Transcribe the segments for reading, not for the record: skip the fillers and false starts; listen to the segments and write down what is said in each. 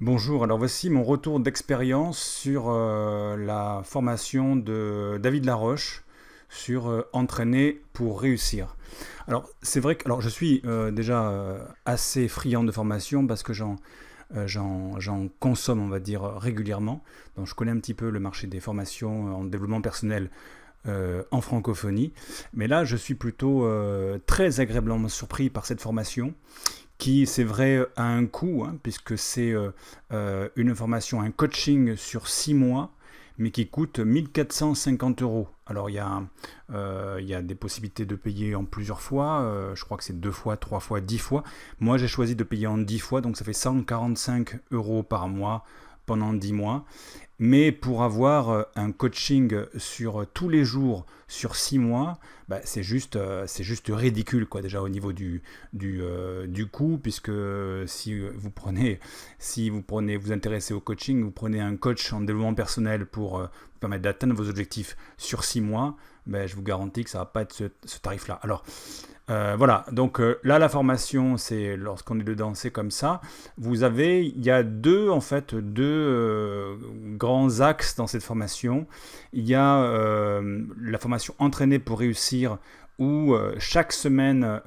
Bonjour, alors voici mon retour d'expérience sur la formation de David Laroche sur entraîner pour réussir. Alors c'est vrai que alors, je suis déjà assez friand de formation parce que j'en consomme, on va dire, régulièrement. Donc je connais un petit peu le marché des formations en développement personnel en francophonie. Mais là, je suis plutôt très agréablement surpris par cette formation qui, c'est vrai, a un coût, hein, puisque c'est une formation, un coaching sur 6 mois, mais qui coûte 1 450 euros. Alors, il y a des possibilités de payer en plusieurs fois, je crois que c'est 2 fois, 3 fois, 10 fois. Moi, j'ai choisi de payer en 10 fois, donc ça fait 145 euros par mois pendant 10 mois. Mais pour avoir un coaching sur tous les jours, sur 6 mois, bah, c'est juste ridicule, quoi, déjà au niveau du coût, puisque si vous vous intéressez au coaching, vous prenez un coach en développement personnel pour vous permettre d'atteindre vos objectifs sur 6 mois, ben, je vous garantis que ça ne va pas être ce tarif-là. Alors, voilà, donc là la formation, c'est lorsqu'on est dedans, c'est comme ça. Il y a deux grands axes dans cette formation. Il y a la formation entraîner pour réussir, où chaque semaine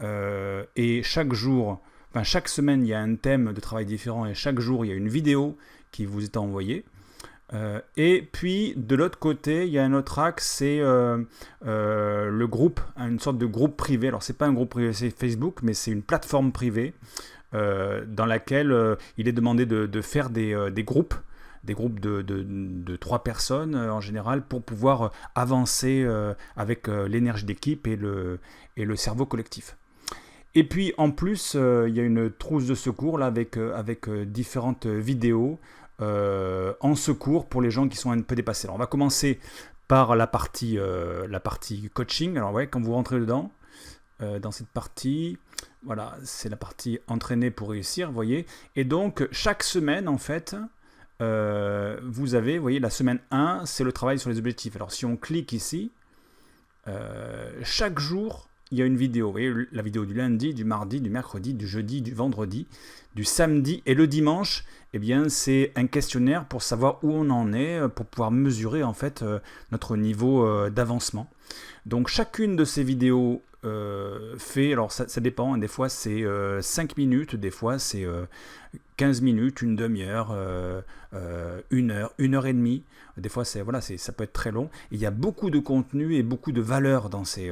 et chaque jour, enfin chaque semaine il y a un thème de travail différent et chaque jour il y a une vidéo qui vous est envoyée. Et puis de l'autre côté, il y a un autre axe, c'est le groupe, une sorte de groupe privé. Alors c'est pas un groupe privé, c'est Facebook, mais c'est une plateforme privée dans laquelle il est demandé de faire des groupes de 3 personnes en général, pour pouvoir avancer avec l'énergie d'équipe et le cerveau collectif. Et puis en plus, il y a une trousse de secours là, avec différentes vidéos en secours pour les gens qui sont un peu dépassés. Alors on va commencer par la partie coaching. Alors ouais, quand vous rentrez dedans, dans cette partie, voilà, c'est la partie entraîner pour réussir, vous voyez. Et donc chaque semaine, en fait, vous voyez, la semaine 1, c'est le travail sur les objectifs. Alors si on clique ici, chaque jour, il y a une vidéo. Vous voyez, la vidéo du lundi, du mardi, du mercredi, du jeudi, du vendredi, du samedi et le dimanche. Eh bien, c'est un questionnaire pour savoir où on en est, pour pouvoir mesurer en fait notre niveau d'avancement. Donc, chacune de ces vidéos alors ça dépend, hein, des fois c'est 5 minutes, des fois c'est 15 minutes, une demi-heure, 1 heure, 1 heure et demie. Des fois, ça peut être très long. Et il y a beaucoup de contenu et beaucoup de valeur dans ces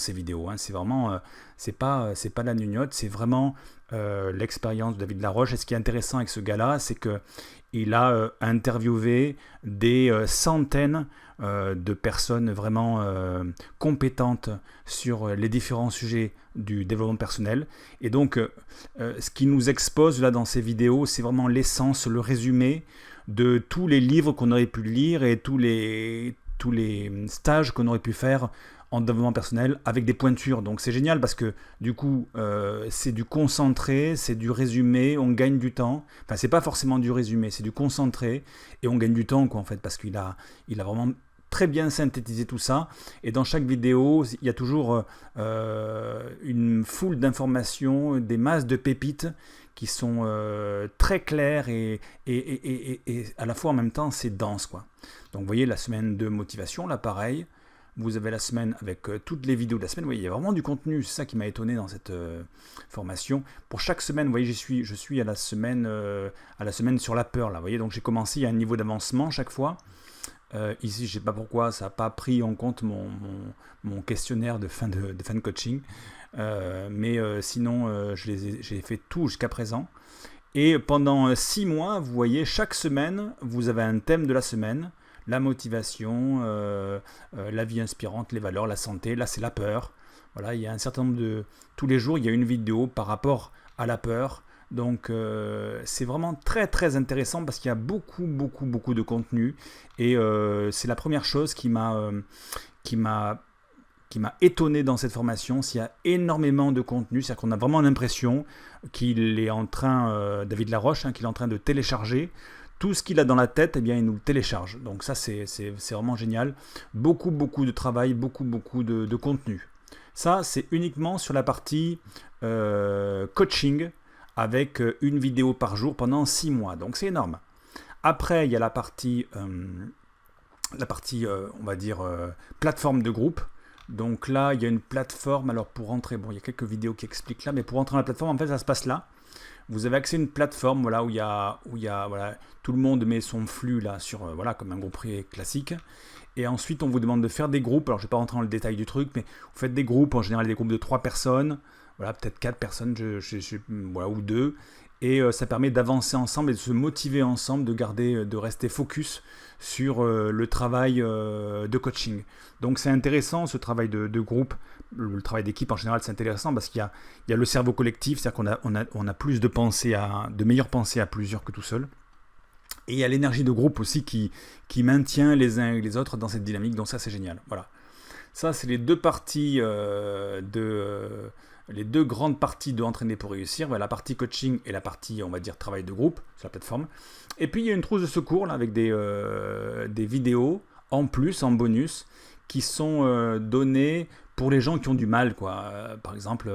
vidéos, hein. C'est vraiment, c'est pas la gnognotte, c'est vraiment l'expérience de David Laroche. Et ce qui est intéressant avec ce gars-là, c'est que il a interviewé des centaines de personnes vraiment compétentes sur les différents sujets du développement personnel. Et donc, ce qui nous expose là dans ces vidéos, c'est vraiment l'essence, le résumé de tous les livres qu'on aurait pu lire et tous les stages qu'on aurait pu faire en développement personnel avec des pointures. Donc c'est génial parce que du coup c'est du concentré, c'est du résumé, on gagne du temps. Enfin c'est pas forcément du résumé, c'est du concentré et on gagne du temps quoi en fait, parce il a vraiment très bien synthétisé tout ça. Et dans chaque vidéo, il y a toujours une foule d'informations, des masses de pépites qui sont très claires et à la fois en même temps c'est dense quoi. Donc vous voyez la semaine de motivation, là pareil, vous avez la semaine avec toutes les vidéos de la semaine. Vous voyez, il y a vraiment du contenu, c'est ça qui m'a étonné dans cette formation. Pour chaque semaine, vous voyez, je suis à la semaine sur la peur là. Vous voyez, donc j'ai commencé, il y a un niveau d'avancement chaque fois. Ici, je ne sais pas pourquoi, ça n'a pas pris en compte mon questionnaire de fin de coaching. Mais sinon, j'ai fait tout jusqu'à présent. Et pendant 6 mois, vous voyez, chaque semaine, vous avez un thème de la semaine. La motivation, la vie inspirante, les valeurs, la santé. Là, c'est la peur. Voilà, il y a un certain nombre de... Tous les jours, il y a une vidéo par rapport à la peur. Donc c'est vraiment très très intéressant parce qu'il y a beaucoup de contenu. Et c'est la première chose qui m'a qui m'a étonné dans cette formation. S'il y a énormément de contenu, c'est-à-dire qu'on a vraiment l'impression qu'il est en train, David Laroche, hein, qu'il est en train de télécharger tout ce qu'il a dans la tête, eh bien il nous le télécharge. Donc ça c'est vraiment génial. Beaucoup de travail, beaucoup de contenu. Ça c'est uniquement sur la partie coaching avec une vidéo par jour pendant 6 mois. Donc c'est énorme. Après, il y a la partie on va dire, plateforme de groupe. Donc là, il y a une plateforme. Alors pour rentrer, bon, il y a quelques vidéos qui expliquent là, mais pour rentrer dans la plateforme, en fait, ça se passe là. Vous avez accès à une plateforme voilà, où il y a voilà, tout le monde met son flux là, sur, voilà, comme un groupe privé classique. Et ensuite, on vous demande de faire des groupes. Alors, je ne vais pas rentrer dans le détail du truc, mais vous faites des groupes, en général des groupes de 3 personnes, voilà, peut-être 4 personnes, voilà, ou 2. Et ça permet d'avancer ensemble et de se motiver ensemble, de rester focus sur le travail de coaching. Donc c'est intéressant ce travail de groupe, le travail d'équipe en général c'est intéressant parce qu'il y a le cerveau collectif, c'est-à-dire qu'on a plus de meilleures pensées à plusieurs que tout seul. Et il y a l'énergie de groupe aussi qui maintient les uns et les autres dans cette dynamique, donc ça c'est génial. Voilà. Ça c'est les deux parties les deux grandes parties de Entraîner pour réussir, la partie coaching et la partie, on va dire, travail de groupe sur la plateforme. Et puis il y a une trousse de secours là, avec des vidéos en plus, en bonus, qui sont données pour les gens qui ont du mal, quoi. Par exemple,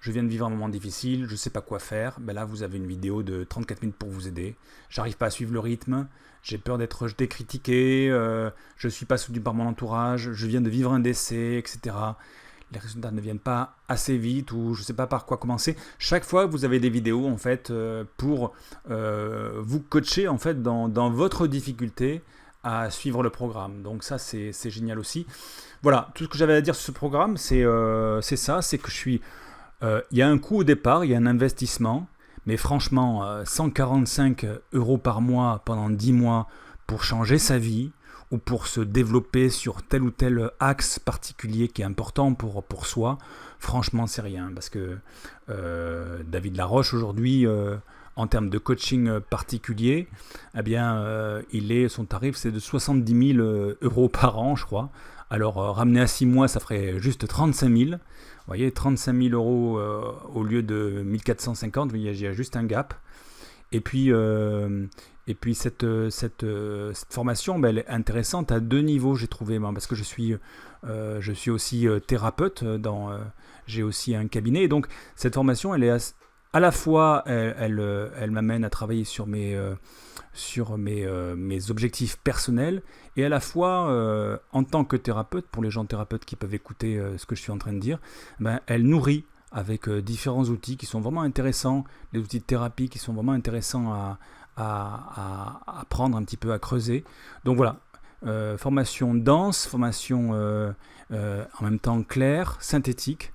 je viens de vivre un moment difficile, je ne sais pas quoi faire. Ben là, vous avez une vidéo de 34 minutes pour vous aider. J'arrive pas à suivre le rythme, j'ai peur d'être rejeté, critiqué, je ne suis pas soutenu par mon entourage, je viens de vivre un décès, etc. Les résultats ne viennent pas assez vite ou je ne sais pas par quoi commencer. Chaque fois, vous avez des vidéos en fait pour vous coacher en fait dans votre difficulté à suivre le programme. Donc ça, c'est génial aussi. Voilà, tout ce que j'avais à dire sur ce programme, c'est ça, c'est que il y a un coût au départ, il y a un investissement, mais franchement, 145 € par mois pendant 10 mois pour changer sa vie, ou pour se développer sur tel ou tel axe particulier qui est important pour soi, franchement c'est rien. Parce que David Laroche aujourd'hui, en termes de coaching particulier, eh bien, son tarif c'est de 70 000 € par an, je crois. Alors ramené à 6 mois, ça ferait juste 35 000. Vous voyez, 35 000 € au lieu de 1450, il y a juste un gap. Et puis cette formation, elle est intéressante à 2 niveaux, j'ai trouvé, parce que je suis aussi thérapeute, j'ai aussi un cabinet. Et donc cette formation, elle est à la fois, elle m'amène à travailler sur mes objectifs personnels, et à la fois, en tant que thérapeute, pour les gens thérapeutes qui peuvent écouter ce que je suis en train de dire, elle nourrit avec différents outils qui sont vraiment intéressants, des outils de thérapie qui sont vraiment intéressants à prendre un petit peu, à creuser. Donc voilà, formation dense, formation en même temps claire, synthétique,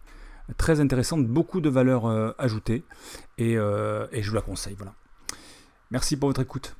très intéressante, beaucoup de valeur ajoutée, et je vous la conseille. Voilà. Merci pour votre écoute.